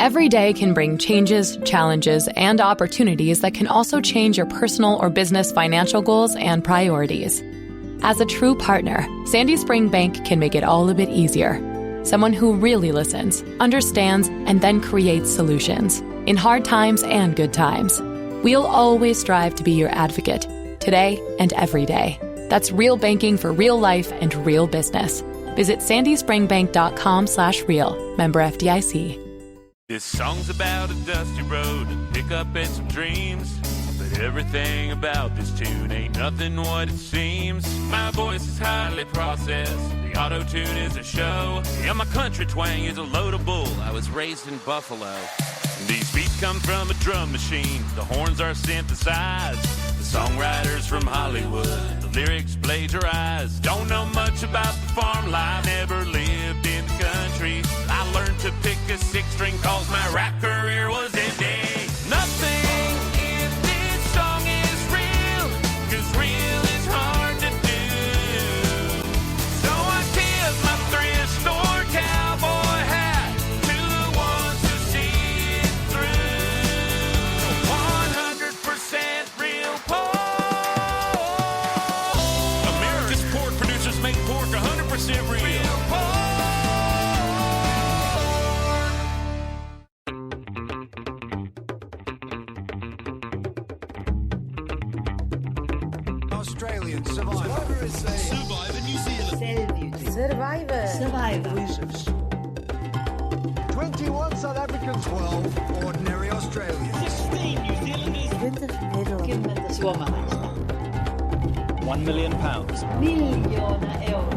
Every day can bring changes, challenges, and opportunities that can also change your personal or business financial goals and priorities. As a true partner, Sandy Spring Bank can make it all a bit easier. Someone who really listens, understands, and then creates solutions in hard times and good times. We'll always strive to be your advocate, today and every day. That's real banking for real life and real business. Visit sandyspringbank.com/real. Member FDIC. This song's about a dusty road, a pickup and some dreams. But everything about this tune ain't nothing what it seems. My voice is highly processed, the auto-tune is a show. Yeah, my country twang is a load of bull, I was raised in Buffalo. These beats come from a drum machine, the horns are synthesized. The songwriters from Hollywood, the lyrics plagiarized. Don't know much about the farm life, never lived in the country. I learned to pick a six-string cause my rap career was ending. Nothing if this song is real, cause real is hard to do. So I tip my thrift store cowboy hat to the ones who see it through. 100% real pork. America's pork producers make pork 100% real. Australian Survivor. Survivor New Zealand. Survivor. 21 South Africans, 12 ordinary Australians. 16 New Zealanders. 20 Suomalaista. £1 million. Miljoona euroa.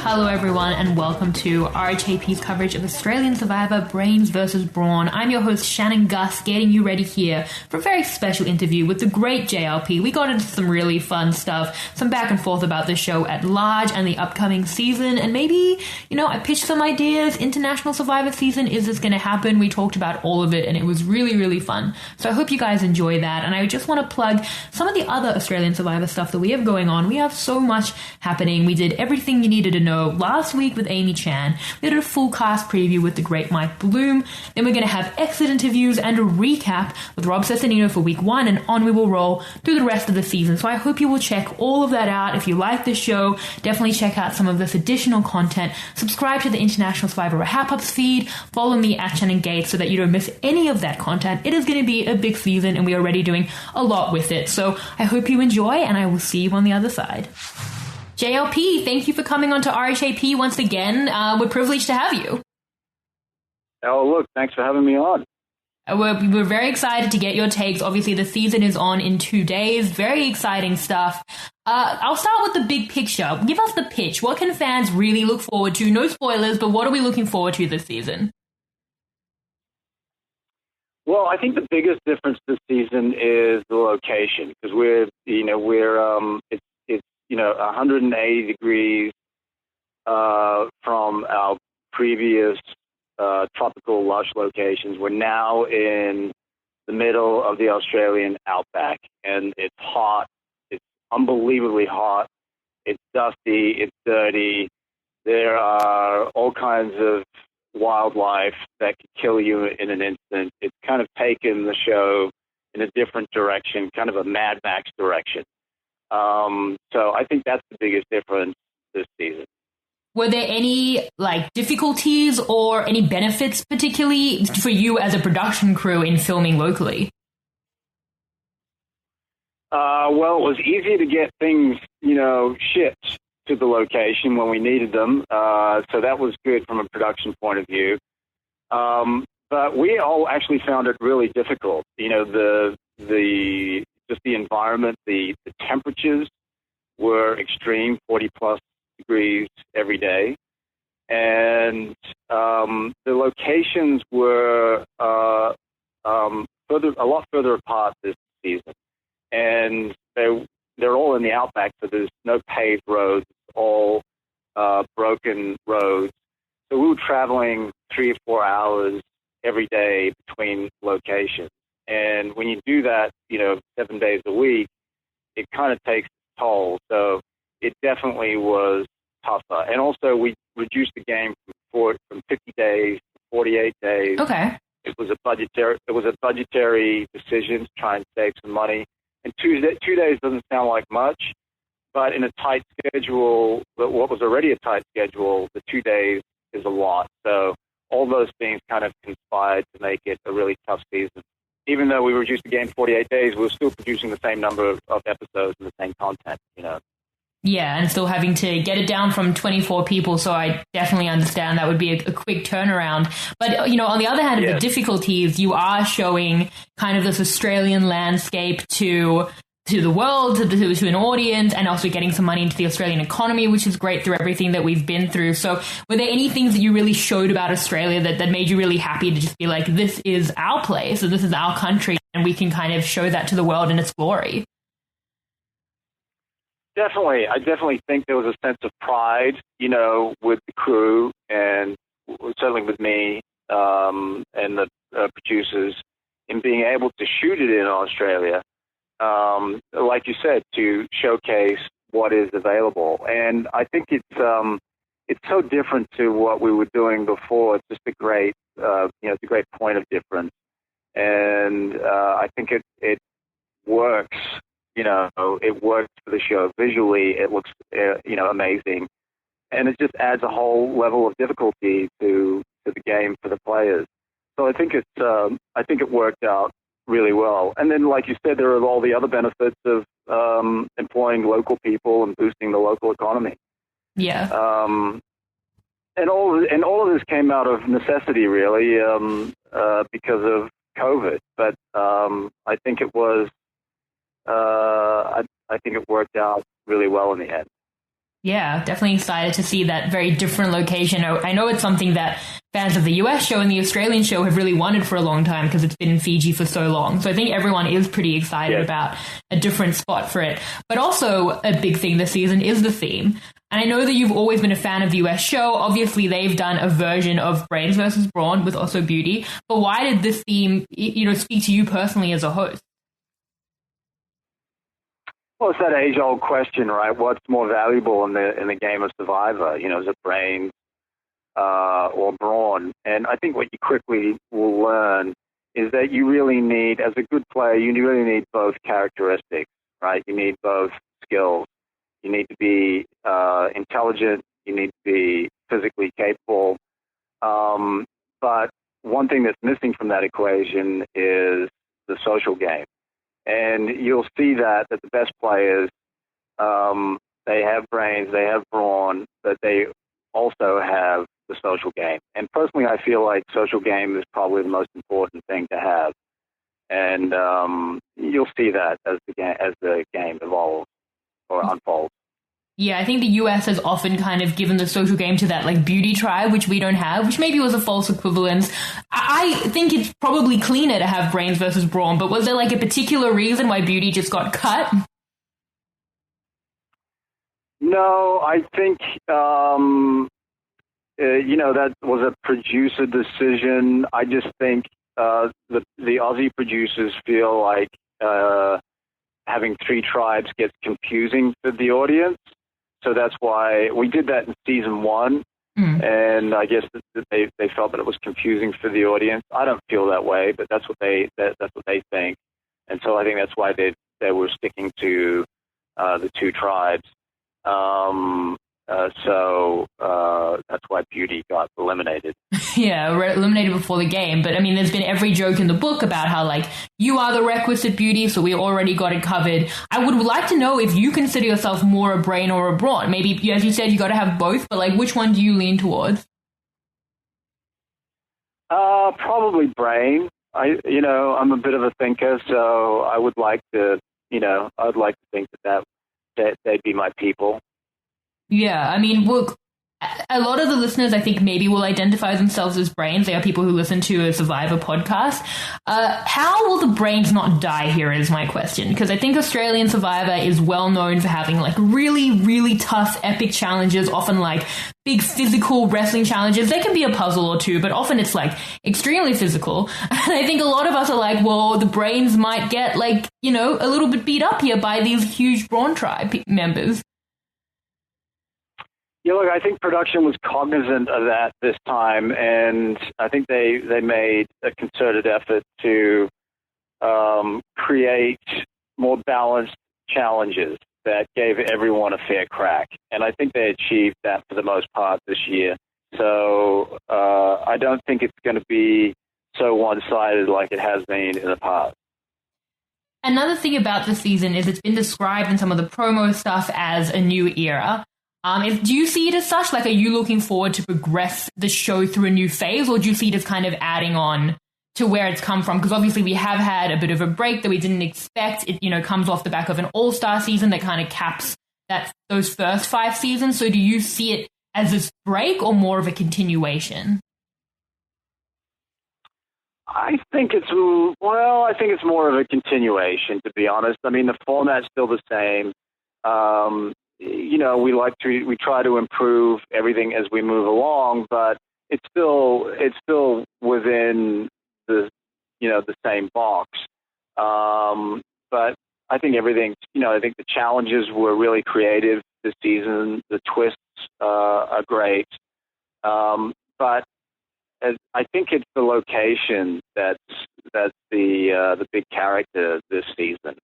Hello everyone and welcome to RHAP's coverage of Australian Survivor Brains vs Brawn. I'm your host Shannon Gus, getting you ready here for a very special interview with the great JLP. We got into some really fun stuff, some back and forth about the show at large and the upcoming season, and maybe, I pitched some ideas. International Survivor season, is this going to happen? We talked about all of it and it was really, really fun. So I hope you guys enjoy that, and I just want to plug some of the other Australian Survivor stuff that we have going on. We have so much happening. We did everything you needed to know last week with Amy Chan. We did a full cast preview with the great Mike Bloom. Then we're going to have exit interviews and a recap with Rob Cesternino for week 1, and on we will roll through the rest of the season. So I hope you will check all of that out. If you like this show, definitely check out some of this additional content. Subscribe to the International Survivor Wrap-Ups feed. Follow me at Shannon Gates so that you don't miss any of that content. It is going to be a big season and we are already doing a lot with it. So I hope you enjoy, and I will see you on the other side. JLP, thank you for coming on to RHAP once again. We're privileged to have you. Oh, look, thanks for having me on. We're very excited to get your takes. Obviously, the season is on in 2 days. Very exciting stuff. I'll start with the big picture. Give us the pitch. What can fans really look forward to? No spoilers, but what are we looking forward to this season? Well, I think the biggest difference this season is the location, because it's 180 degrees from our previous tropical lush locations. We're now in the middle of the Australian outback, and it's hot. It's unbelievably hot. It's dusty. It's dirty. There are all kinds of wildlife that could kill you in an instant. It's kind of taken the show in a different direction, kind of a Mad Max direction. So I think that's the biggest difference this season. Were there any difficulties or any benefits particularly for you as a production crew in filming locally? Well, it was easy to get things, shipped to the location when we needed them. So that was good from a production point of view. But we all actually found it really difficult. The environment, the temperatures were extreme, 40 plus degrees every day. And the locations were a lot further apart this season. And they're all in the outback, so there's no paved roads, all broken roads. So we were traveling 3 or 4 hours every day between locations. And when you do that, 7 days a week, it kind of takes its toll. So it definitely was tougher. And also, we reduced the game from 50 days to 48 days. Okay. It was a budgetary decision to try and save some money. And 2 days doesn't sound like much, but in a tight schedule, what was already a tight schedule, the 2 days is a lot. So all those things kind of conspired to make it a really tough season. Even though we reduced the game to 48 days, we were still producing the same number of episodes and the same content, you know. Yeah, and still having to get it down from 24 people, so I definitely understand that would be a quick turnaround. But, you know, on the other hand of the difficulties, you are showing kind of this Australian landscape to the world, to an audience, and also getting some money into the Australian economy, which is great through everything that we've been through. So were there any things that you really showed about Australia that made you really happy to just be like, this is our place, and this is our country, and we can kind of show that to the world in its glory? Definitely. I definitely think there was a sense of pride, you know, with the crew and certainly with me and the producers in being able to shoot it in Australia, like you said, to showcase what is available. And I think it's so different to what we were doing before. It's just a great, it's a great point of difference. And I think it works. You know, it works for the show. Visually, it looks, amazing. And it just adds a whole level of difficulty to the game for the players. So I think it worked out really well. And then, like you said, there are all the other benefits of employing local people and boosting the local economy. Yeah. And all of this came out of necessity, really, because of COVID. But I think it was. I think it worked out really well in the end. Yeah, definitely excited to see that very different location. I know it's something that fans of the US show and the Australian show have really wanted for a long time because it's been in Fiji for so long. So I think everyone is pretty excited about a different spot for it. But also a big thing this season is the theme. And I know that you've always been a fan of the US show. Obviously, they've done a version of Brains versus Brawn with Also Beauty. But why did this theme, speak to you personally as a host? Well, it's that age-old question, right? What's more valuable in the game of Survivor? You know, is it Brains or Brawn? And I think what you quickly will learn is that you really need, as a good player, you really need both characteristics, right? You need both skills. You need to be intelligent. You need to be physically capable. But one thing that's missing from that equation is the social game. And you'll see that the best players, they have brains, they have brawn, but they also have the social game. And personally, I feel like social game is probably the most important thing to have. And you'll see that as the game evolves or unfolds. Yeah, I think the US has often kind of given the social game to that like beauty tribe, which we don't have, which maybe was a false equivalence. I think it's probably cleaner to have Brains versus Brawn, but was there like a particular reason why beauty just got cut? No, I think, that was a producer decision. I just think the Aussie producers feel like having three tribes gets confusing for the audience. So that's why we did that in season 1, and I guess they felt that it was confusing for the audience. I don't feel that way, but that's what they think, and so I think that's why they were sticking to the two tribes. So that's why beauty got eliminated. Yeah, eliminated before the game. But I mean, there's been every joke in the book about how like you are the requisite beauty, so we already got it covered. I would like to know if you consider yourself more a brain or a brawn. Maybe, as you said, you got to have both, but like which one do you lean towards? Probably brain. I'm a bit of a thinker, so I would like to, I'd like to think that they'd be my people. Yeah, I mean, look, a lot of the listeners, I think, maybe will identify themselves as brains. They are people who listen to a Survivor podcast. How will the brains not die here is my question, because I think Australian Survivor is well known for having like really, really tough, epic challenges, often like big physical wrestling challenges. They can be a puzzle or two, but often it's like extremely physical. And I think a lot of us are like, well, the Brains might get like, you know, a little bit beat up here by these huge Brawn tribe members. Yeah, look, I think production was cognizant of that this time, and I think they made a concerted effort to create more balanced challenges that gave everyone a fair crack. And I think they achieved that for the most part this year. So I don't think it's going to be so one-sided like it has been in the past. Another thing about the season is it's been described in some of the promo stuff as a new era. Do you see it as such? Like, are you looking forward to progress the show through a new phase, or do you see it as kind of adding on to where it's come from? Because obviously we have had a bit of a break that we didn't expect. It, you know, comes off the back of an all-star season that kind of caps those first 5 seasons. So do you see it as this break or more of a continuation? I think it's more of a continuation, to be honest. I mean, the format's still the same. You know, we try to improve everything as we move along, but it's still within the same box. But I think everything, I think the challenges were really creative this season. The twists are great. But I think it's the location that's the big character this season.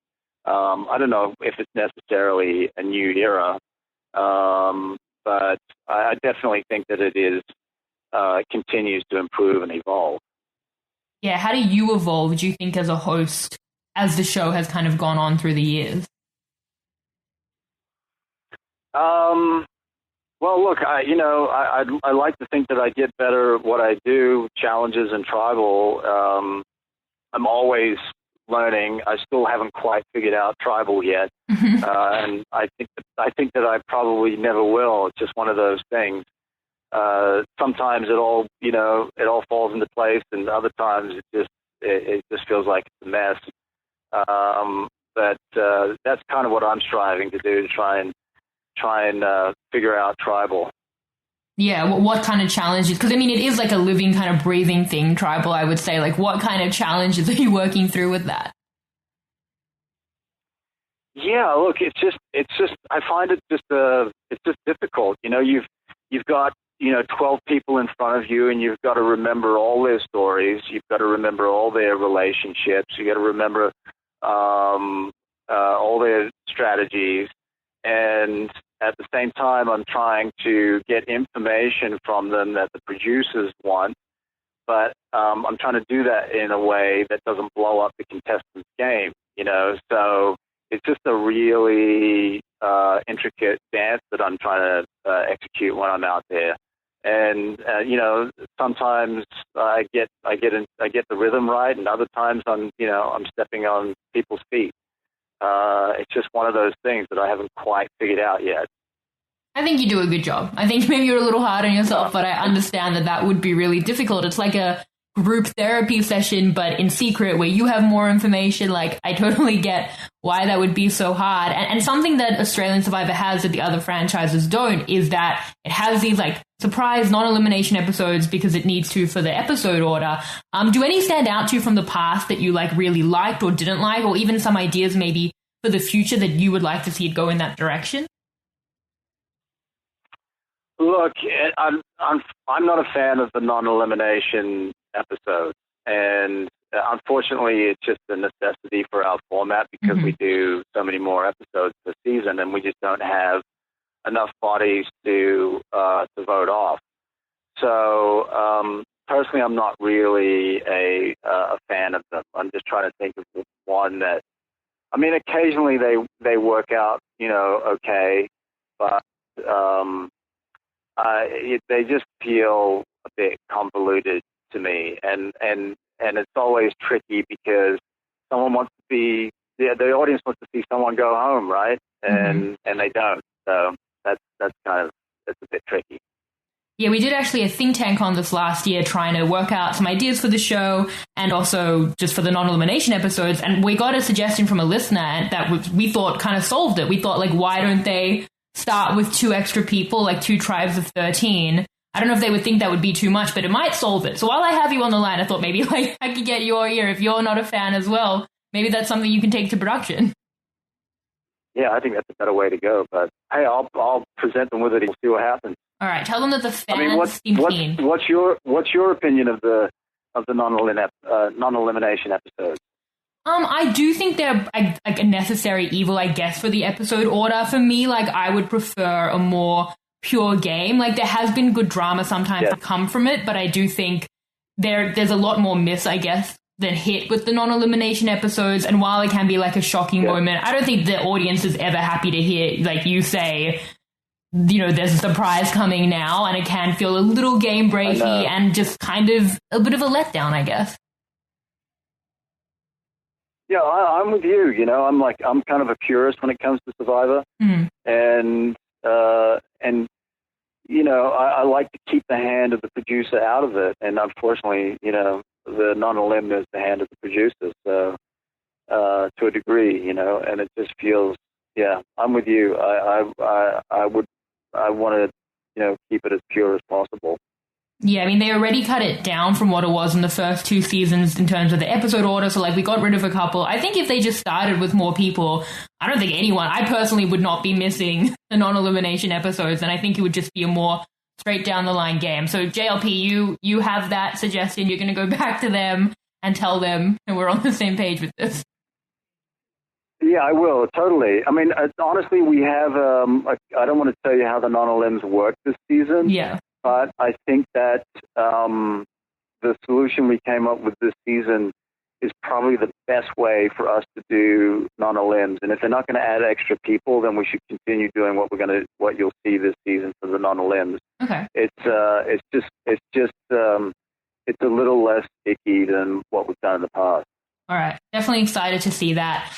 I don't know if it's necessarily a new era, but I definitely think that it is continues to improve and evolve. Yeah, how do you evolve, do you think, as a host, as the show has kind of gone on through the years? Well, look, I like to think that I get better at what I do, challenges and tribal. I'm always learning. I still haven't quite figured out tribal yet, and I think that I probably never will. It's just one of those things. Sometimes it all falls into place, and other times it just feels like it's a mess. But that's kind of what I'm striving to do, to try and figure out tribal. Yeah, what kind of challenges? Because, I mean, it is like a living kind of breathing thing, tribal, I would say. Like, what kind of challenges are you working through with that? Yeah, look, it's just I find it's just difficult. You've got 12 people in front of you, and you've got to remember all their stories. You've got to remember all their relationships. You got to remember all their strategies, and at the same time, I'm trying to get information from them that the producers want, but I'm trying to do that in a way that doesn't blow up the contestants' game, So it's just a really intricate dance that I'm trying to execute when I'm out there. And sometimes I get the rhythm right, and other times I'm stepping on people's feet. It's just one of those things that I haven't quite figured out yet. I think you do a good job. I think maybe you're a little hard on yourself, but I understand that would be really difficult. It's like a group therapy session, but in secret, where you have more information. Like, I totally get why that would be so hard. And something that Australian Survivor has that the other franchises don't is that it has these like surprise non-elimination episodes because it needs to for the episode order. Do any stand out to you from the past that you like really liked or didn't like, or even some ideas maybe for the future that you would like to see it go in that direction? Look, I'm not a fan of the non-elimination episodes, and unfortunately, it's just a necessity for our format because we do so many more episodes per season, and we just don't have enough bodies to vote off. So personally, I'm not really a fan of them. I'm just trying to think of one that, I mean, occasionally they work out, okay, but they just feel a bit convoluted to me, and it's always tricky because someone wants to see the audience wants to see someone go home, right? And they don't. So that's a bit tricky. Yeah, we did actually a think tank on this last year trying to work out some ideas for the show and also just for the non-elimination episodes. And we got a suggestion from a listener that we thought kind of solved it. We thought, like, why don't they start with 2 extra people, like 2 tribes of 13. I don't know if they would think that would be too much, but it might solve it. So while I have you on the line, I thought maybe like I could get your ear if you're not a fan as well. Maybe that's something you can take to production. Yeah, I think that's a better way to go. But hey, I'll present them with it. We'll see what happens. All right, tell them that the fans seem keen. What's your opinion of the non-elimination episodes? I do think they're like a necessary evil, I guess, for the episode order. For me, like, I would prefer a more pure game. Like, there has been good drama sometimes come from it, but I do think there's a lot more miss, I guess, than hit with the non-elimination episodes. And while it can be like a shocking moment, I don't think the audience is ever happy to hear, like you say, you know, there's a surprise coming now, and it can feel a little game breaky and just kind of a bit of a letdown, I guess. Yeah, I'm with you. You know, I'm kind of a purist when it comes to Survivor, and you know, I like to keep the hand of the producer out of it, and unfortunately, you know, the non-elim is the hand of the producer, so to a degree, you know, and it just feels, I'm with you. I want to, you know, keep it as pure as possible. Yeah, I mean, they already cut it down from what it was in the first 2 seasons in terms of the episode order. So, like, we got rid of a couple. I think if they just started with more people, I don't think I personally would not be missing the non-elimination episodes. And I think it would just be a more straight down the line game. So, JLP, you have that suggestion. You're going to go back to them and tell them that we're on the same page with this. Yeah, I will, totally. I mean, honestly, we have, I don't want to tell you how the non-elims work this season. Yeah. But I think that the solution we came up with this season is probably the best way for us to do non-elims. And if they're not going to add extra people, then we should continue doing what you'll see this season for the non-elims. Okay. It's just a little less icky than what we've done in the past. All right. Definitely excited to see that.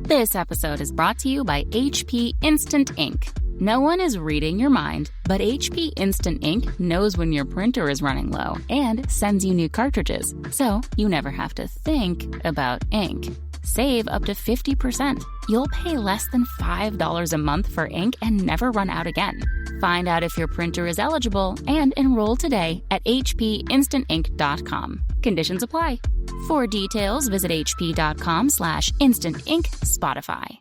This episode is brought to you by HP Instant Ink. No one is reading your mind, but HP Instant Ink knows when your printer is running low and sends you new cartridges, so you never have to think about ink. Save up to 50%. You'll pay less than $5 a month for ink and never run out again. Find out if your printer is eligible and enroll today at hpinstantink.com. Conditions apply. For details, visit hp.com/instantink Spotify.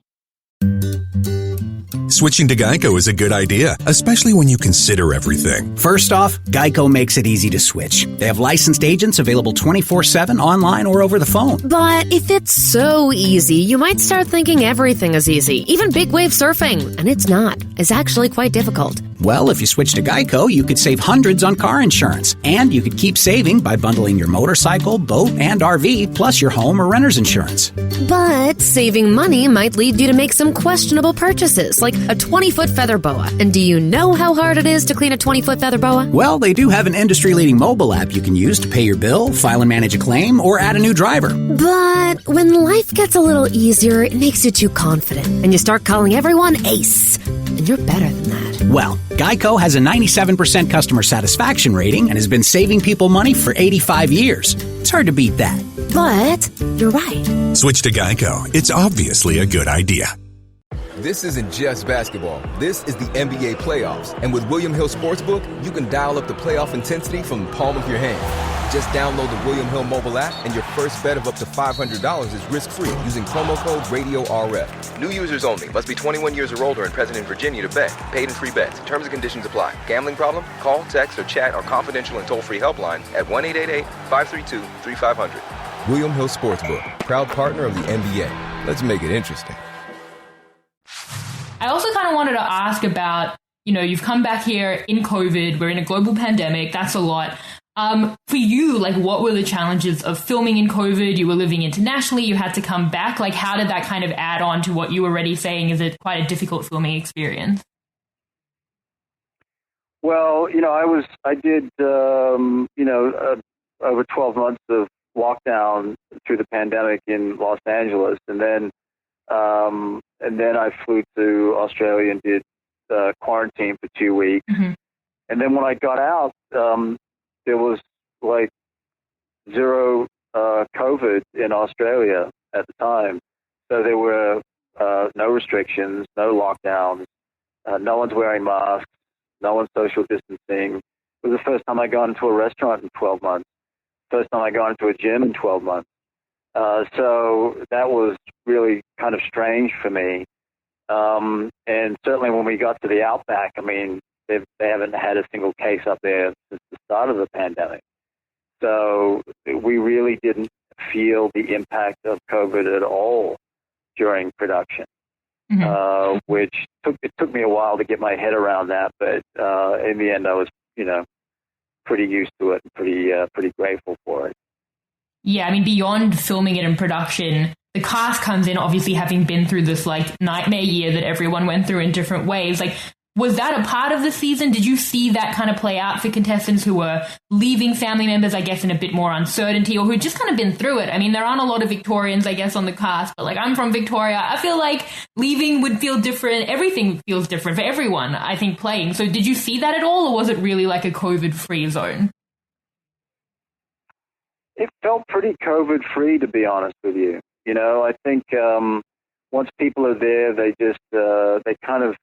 Switching to Geico is a good idea, especially when you consider everything. First off, Geico makes it easy to switch. They have licensed agents available 24/7 online or over the phone. But if it's so easy, you might start thinking everything is easy, even big wave surfing. And it's not. It's actually quite difficult. Well, if you switch to Geico, you could save hundreds on car insurance. And you could keep saving by bundling your motorcycle, boat, and RV, plus your home or renter's insurance. But saving money might lead you to make some questionable purchases, like a 20-foot feather boa. And do you know how hard it is to clean a 20-foot feather boa? Well, they do have an industry-leading mobile app you can use to pay your bill, file and manage a claim, or add a new driver. But when life gets a little easier, it makes you too confident, and you start calling everyone Ace. And you're better than that. Well, Geico has a 97% customer satisfaction rating and has been saving people money for 85 years. It's hard to beat that. But you're right. Switch to Geico. It's obviously a good idea. This isn't just basketball. This is the NBA playoffs. And with William Hill Sportsbook, you can dial up the playoff intensity from the palm of your hand. Just download the William Hill mobile app, and your first bet of up to $500 is risk-free using promo code RadioRF. New users only. Must be 21 years or older and present in Virginia to bet. Paid and free bets. Terms and conditions apply. Gambling problem? Call, text, or chat our confidential and toll-free helpline at 1-888-532-3500. William Hill Sportsbook. Proud partner of the NBA. Let's make it interesting. I also kind of wanted to ask about, you know, you've come back here in COVID. We're in a global pandemic. That's a lot. For you, like, what were the challenges of filming in COVID? You were living internationally. You had to come back. Like, how did that kind of add on to what you were already saying is it quite a difficult filming experience? Well, you know, I did, over 12 months of lockdown through the pandemic in Los Angeles. And then I flew to Australia and did quarantine for 2 weeks. Mm-hmm. And then when I got out, there was like zero COVID in Australia at the time. So there were no restrictions, no lockdowns, no one's wearing masks, no one's social distancing. It was the first time I got into a restaurant in 12 months. First time I got into a gym in 12 months. So that was really kind of strange for me. And certainly when we got to the Outback, I mean, they haven't had a single case up there since the start of the pandemic. So we really didn't feel the impact of COVID at all during production, which took me a while to get my head around that. But in the end, I was, pretty used to it and pretty grateful for it. Yeah, I mean, beyond filming it in production, the cast comes in obviously having been through this like nightmare year that everyone went through in different ways. Like, was that a part of the season? Did you see that kind of play out for contestants who were leaving family members, I guess, in a bit more uncertainty, or who'd just kind of been through it? I mean, there aren't a lot of Victorians, I guess, on the cast, but like, I'm from Victoria. I feel like leaving would feel different. Everything feels different for everyone, I think, playing. So did you see that at all, or was it really like a COVID-free zone? It felt pretty COVID-free, to be honest with you. I think once people are there, they just they kind of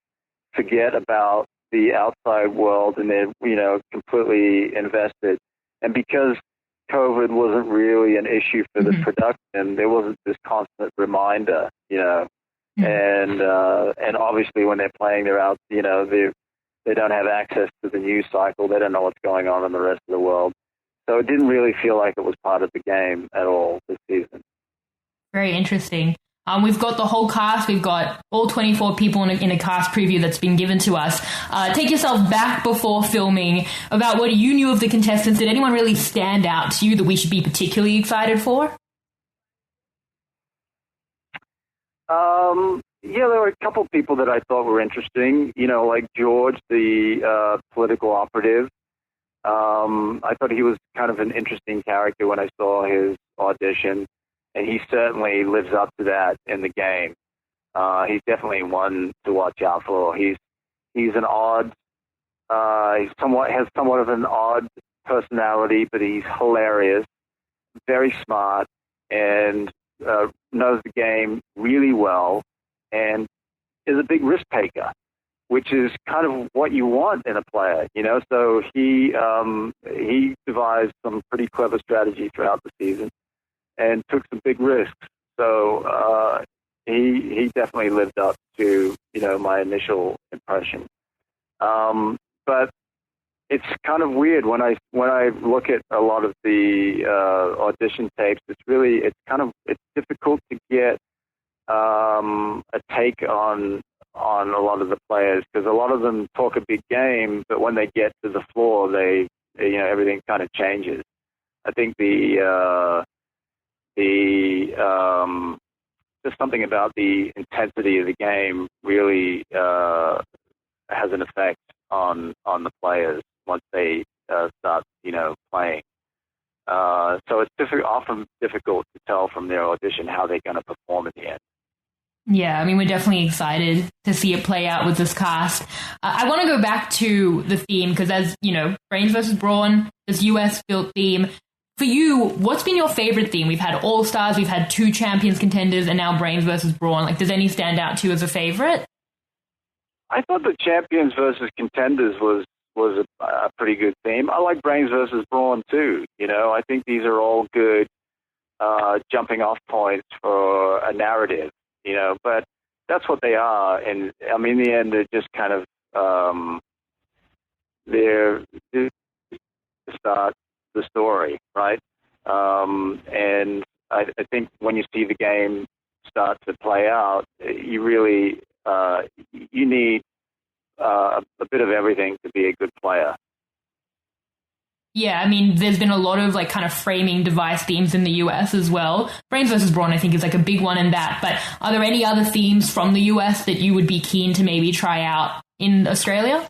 forget about the outside world, and they're completely invested. And because COVID wasn't really an issue for the production, there wasn't this constant reminder, and obviously when they're playing, they're out, they don't have access to the news cycle. They don't know what's going on in the rest of the world. So it didn't really feel like it was part of the game at all this season. Very interesting. We've got the whole cast. We've got all 24 people in a cast preview that's been given to us. Take yourself back before filming about what you knew of the contestants. Did anyone really stand out to you that we should be particularly excited for? Yeah, there were a couple people that I thought were interesting, like George, the political operative. I thought he was kind of an interesting character when I saw his audition. And he certainly lives up to that in the game. He's definitely one to watch out for. He's an odd, has somewhat of an odd personality, but he's hilarious, very smart, and knows the game really well, and is a big risk taker, which is kind of what you want in a player, So he devised some pretty clever strategy throughout the season and took some big risks. So he definitely lived up to, my initial impression. But it's kind of weird when I look at a lot of the audition tapes. It's difficult to get a take on a lot of the players, because a lot of them talk a big game, but when they get to the floor, everything kind of changes. I think just something about the intensity of the game really has an effect on the players once they start, playing. So it's often difficult to tell from their audition how they're going to perform at the end. Yeah, I mean, we're definitely excited to see it play out with this cast. I want to go back to the theme because, as you know, Brains vs. Brawn, this US-built theme. For you, what's been your favorite theme? We've had All-Stars, we've had 2 Champions contenders, and now Brains vs. Brawn. Like, does any stand out to you as a favorite? I thought the Champions versus Contenders was a pretty good theme. I like Brains vs. Brawn too. I think these are all good jumping off points for a narrative. But that's what they are. And I mean, in the end, they're just kind of, they're to start the story, right? And I think when you see the game start to play out, you really, you need a bit of everything to be a good player. Yeah, I mean, there's been a lot of like kind of framing device themes in the US as well. Brains vs. Brawn, I think, is like a big one in that. But are there any other themes from the US that you would be keen to maybe try out in Australia?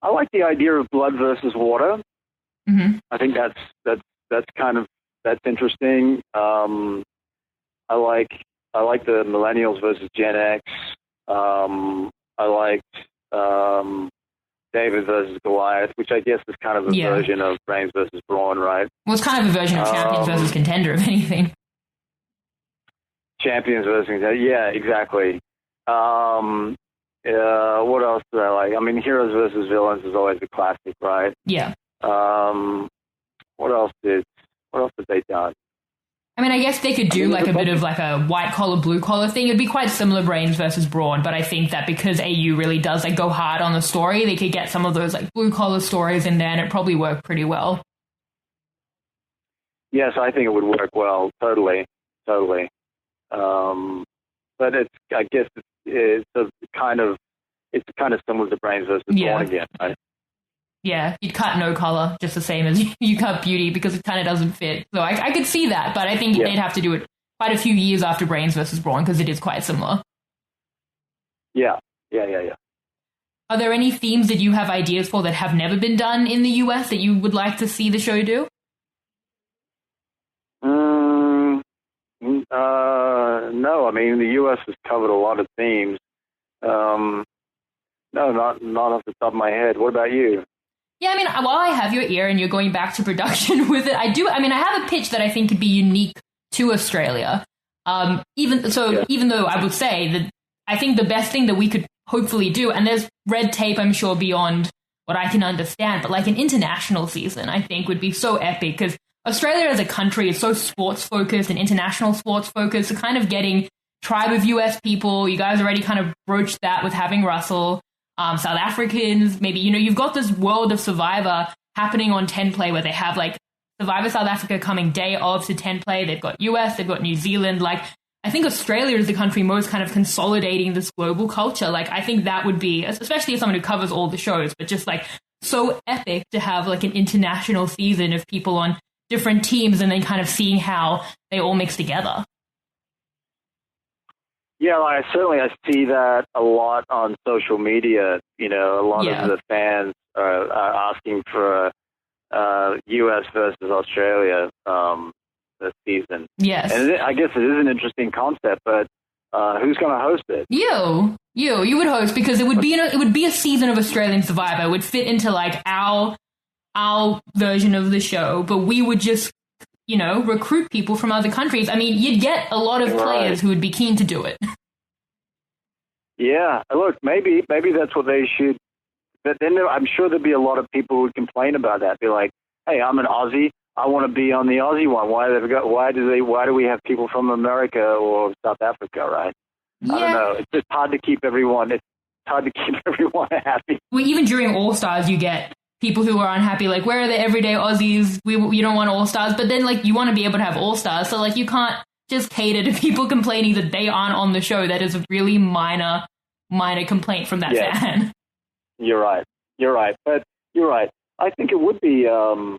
I like the idea of blood versus water. Mm-hmm. I think that's interesting. I like the millennials versus Gen X. I liked David versus Goliath, which I guess is kind of a version of Brains versus Brawn, right? Well, it's kind of a version of Champions versus Contender, if anything. Champions versus, yeah, exactly. What else do I like? I mean, heroes versus villains is always a classic, right? Yeah. What else have they done? I mean, I guess they could do like a bit of like a white collar, blue collar thing. It'd be quite similar, Brains versus Brawn, but I think that because AU really does like go hard on the story, they could get some of those like blue collar stories in there, and it probably work pretty well. Yes, I think it would work well. Totally. But I guess it's kind of similar to Brains versus Brawn again, right? Yeah, you'd cut No Color just the same as you cut Beauty because it kind of doesn't fit. So I could see that, but I think they'd have to do it quite a few years after Brains versus Brawn because it is quite similar. Yeah. Are there any themes that you have ideas for that have never been done in the US that you would like to see the show do? No, I mean, the US has covered a lot of themes. No, not off the top of my head. What about you? Yeah, I mean, while I have your ear and you're going back to production with it, I have a pitch that I think could be unique to Australia. Even though I would say that I think the best thing that we could hopefully do, and there's red tape, I'm sure, beyond what I can understand, but like an international season, I think would be so epic because Australia as a country is so sports focused and international sports focused. So kind of getting tribe of US people, you guys already kind of broached that with having Russell. South Africans, maybe, you've got this world of Survivor happening on 10 Play where they have like Survivor South Africa coming day of to 10 Play. They've got US, they've got New Zealand. Like, I think Australia is the country most kind of consolidating this global culture. Like, I think that would be, especially as someone who covers all the shows, but just like so epic to have like an international season of people on different teams and then kind of seeing how they all mix together. Yeah, I see that a lot on social media. A lot of the fans are asking for U.S. versus Australia this season. Yes, and I guess it is an interesting concept, but who's going to host it? You would host because it would be a season of Australian Survivor. It would fit into like our version of the show, but we would just recruit people from other countries. I mean, you'd get a lot of players who would be keen to do it. Yeah, look, maybe that's what they should. But then I'm sure there'd be a lot of people who would complain about that. Be like, "Hey, I'm an Aussie. I want to be on the Aussie one. Why do we have people from America or South Africa?" Right? Yeah. I don't know. It's just hard to keep everyone. It's hard to keep everyone happy. Well, even during All Stars, you get people who are unhappy, like, where are the everyday Aussies? You don't want All-Stars, but then, like, you want to be able to have All-Stars, so, like, you can't just cater to people complaining that they aren't on the show. That is a really minor complaint from that fan. You're right. But you're right. I think it would be an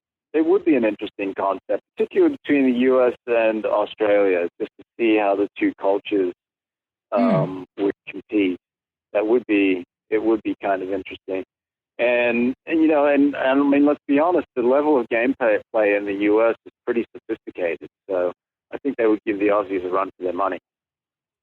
interesting concept, particularly between the U.S. and Australia, just to see how the two cultures would compete. It would be kind of interesting. And I mean, let's be honest, the level of gameplay in the U.S. is pretty sophisticated. So I think they would give the Aussies a run for their money.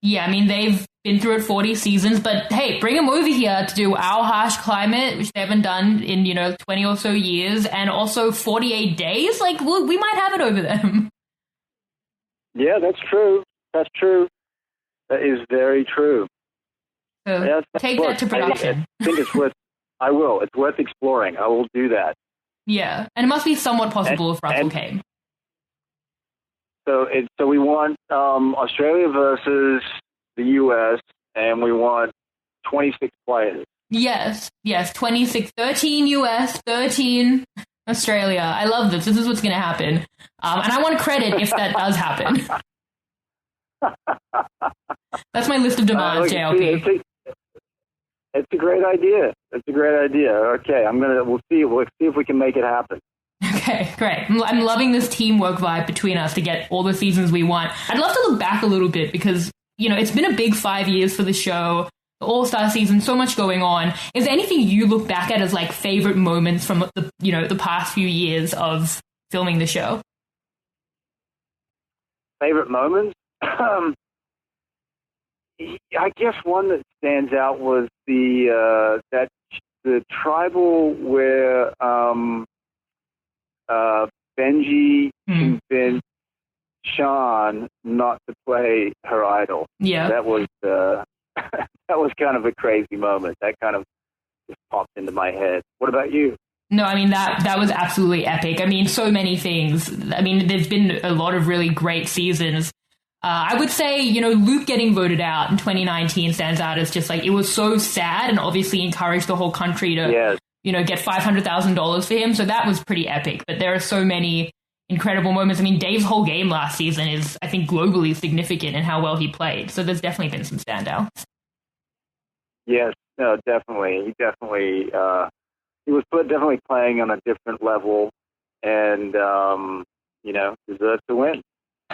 Yeah, I mean, they've been through it 40 seasons, but hey, bring them over here to do our harsh climate, which they haven't done in, 20 or so years, and also 48 days. Like, we might have it over them. Yeah, that's true. That is very true. So take that to production. I think it's worth. I will. It's worth exploring. I will do that. Yeah, and it must be somewhat possible if Russell came. So we want Australia versus the U.S., and we want 26 players. Yes, 26, 13 U.S., 13 Australia. I love this. This is what's going to happen. And I want credit if that does happen. That's my list of demands, JLP. It's a great idea. Okay, we'll see if we can make it happen. Okay, great. I'm loving this teamwork vibe between us to get all the seasons we want. I'd love to look back a little bit because, it's been a big 5 years for the show, the All-Star season, so much going on. Is there anything you look back at as like favorite moments from the past few years of filming the show? Favorite moments? I guess one that stands out was the tribal where Benji convinced Sean not to play her idol. Yeah. That was that was kind of a crazy moment. That kind of just popped into my head. What about you? No, I mean, that was absolutely epic. I mean, so many things. I mean, there's been a lot of really great seasons. I would say, Luke getting voted out in 2019 stands out as just like, it was so sad and obviously encouraged the whole country to, get $500,000 for him. So that was pretty epic. But there are so many incredible moments. I mean, Dave's whole game last season is, I think, globally significant in how well he played. So there's definitely been some standouts. Yes, no, definitely. He definitely, he was definitely playing on a different level and, deserved to win.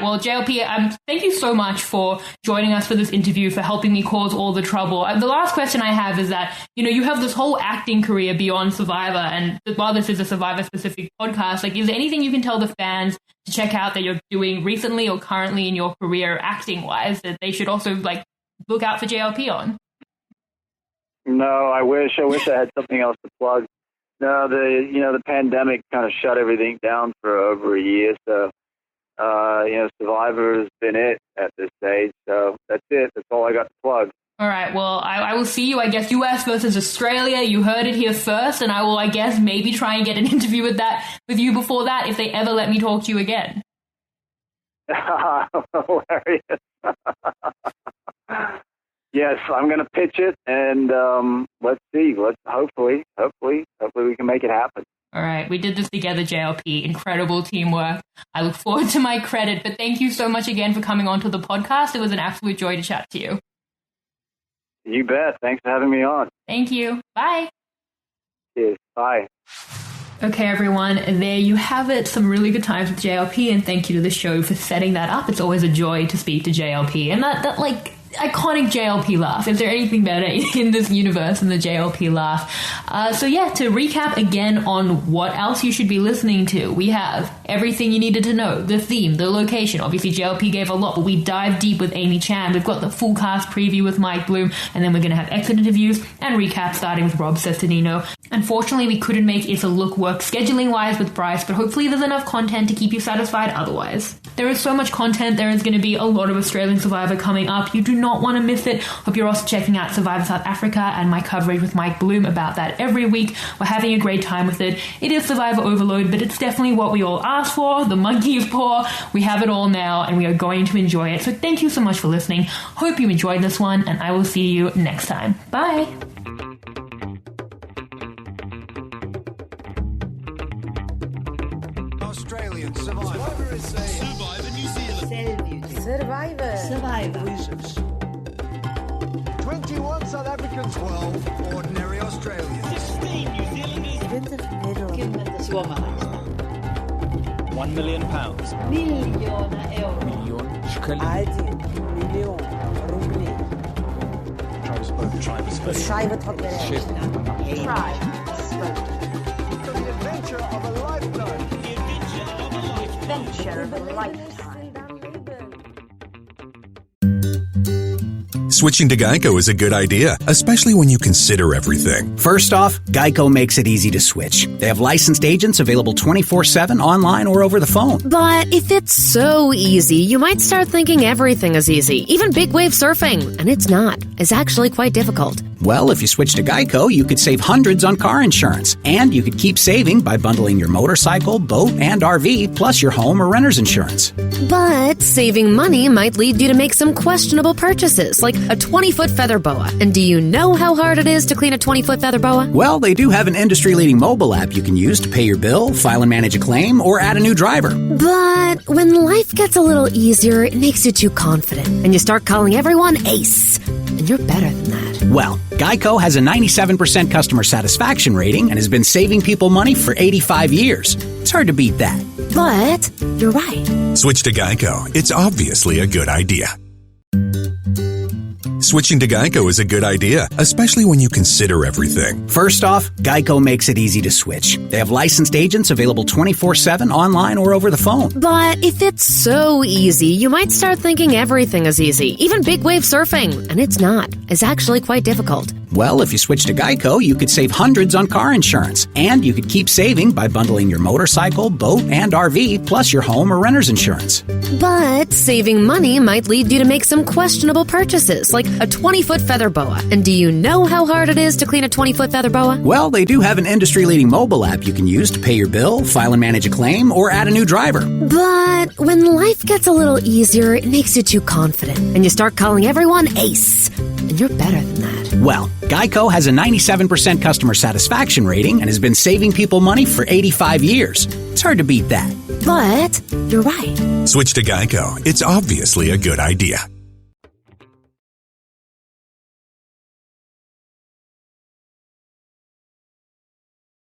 Well, JLP, thank you so much for joining us for this interview, for helping me cause all the trouble. The last question I have is that, you have this whole acting career beyond Survivor, and while this is a Survivor-specific podcast, like, is there anything you can tell the fans to check out that you're doing recently or currently in your career acting-wise that they should also, like, look out for JLP on? No, I wish I had something else to plug. No, the pandemic kind of shut everything down for over a year, so Survivor's been it at this stage, so that's it. That's all I got to plug. All right, well, I will see you, I guess, US versus Australia. You heard it here first, and I will, I guess, maybe try and get an interview with you before that if they ever let me talk to you again. Hilarious. Yes, I'm going to pitch it, and let's see. Hopefully we can make it happen. All right, we did this together, JLP. Incredible teamwork. I look forward to my credit, but thank you so much again for coming on to the podcast. It was an absolute joy to chat to you. You bet. Thanks for having me on. Thank you. Bye. Cheers. Bye. Okay, everyone, there you have it. Some really good times with JLP, and thank you to the show for setting that up. It's always a joy to speak to JLP, and that iconic JLP laugh. Is there anything better in this universe than the JLP laugh? To recap again on what else you should be listening to, we have everything you needed to know, the theme, the location. Obviously, JLP gave a lot, but we dive deep with Amy Chan. We've got the full cast preview with Mike Bloom, and then we're going to have exit interviews and recap starting with Rob Cesternino. Unfortunately, we couldn't make It's a Look work scheduling-wise with Bryce, but hopefully there's enough content to keep you satisfied otherwise. There is so much content. There is going to be a lot of Australian Survivor coming up. You do not want to miss it. Hope you're also checking out Survivor South Africa and my coverage with Mike Bloom about that every week. We're having a great time with it. It is Survivor overload, but it's definitely what we all asked for. The monkey is poor. We have it all now, and we are going to enjoy it. So thank you so much for listening. Hope you enjoyed this one, and I will see you next time. Bye. Australian Survivor. Survivor New Zealand. Survivor. 21 South Africans, 12 ordinary Australians. 16 New Zealanders. 20 Nederlanders. £1 million. Miljoenen euro. Schrijven The adventure of a lifetime. Switching to Geico is a good idea, especially when you consider everything. First off, Geico makes it easy to switch. They have licensed agents available 24/7 online or over the phone. But if it's so easy, you might start thinking everything is easy, even big wave surfing. And it's not. It's actually quite difficult. Well, if you switch to Geico, you could save hundreds on car insurance. And you could keep saving by bundling your motorcycle, boat, and RV, plus your home or renter's insurance. But saving money might lead you to make some questionable purchases, like a 20-foot feather boa. And do you know how hard it is to clean a 20-foot feather boa? Well, they do have an industry-leading mobile app you can use to pay your bill, file and manage a claim, or add a new driver. But when life gets a little easier, it makes you too confident, and you start calling everyone Ace. And you're better than that. Well, Geico has a 97% customer satisfaction rating and has been saving people money for 85 years. It's hard to beat that. But you're right. Switch to Geico. It's obviously a good idea. Switching to Geico is a good idea, especially when you consider everything. First off, Geico makes it easy to switch. They have licensed agents available 24/7 online or over the phone. But if it's so easy, you might start thinking everything is easy, even big wave surfing. And it's not. It's actually quite difficult. Well, if you switch to Geico, you could save hundreds on car insurance. And you could keep saving by bundling your motorcycle, boat, and RV, plus your home or renter's insurance. But saving money might lead you to make some questionable purchases, like a 20-foot feather boa. And do you know how hard it is to clean a 20-foot feather boa? Well, they do have an industry-leading mobile app you can use to pay your bill, file and manage a claim, or add a new driver. But when life gets a little easier, it makes you too confident, and you start calling everyone Ace. And you're better than that. Well, Geico has a 97% customer satisfaction rating and has been saving people money for 85 years. It's hard to beat that. But you're right. Switch to Geico. It's obviously a good idea.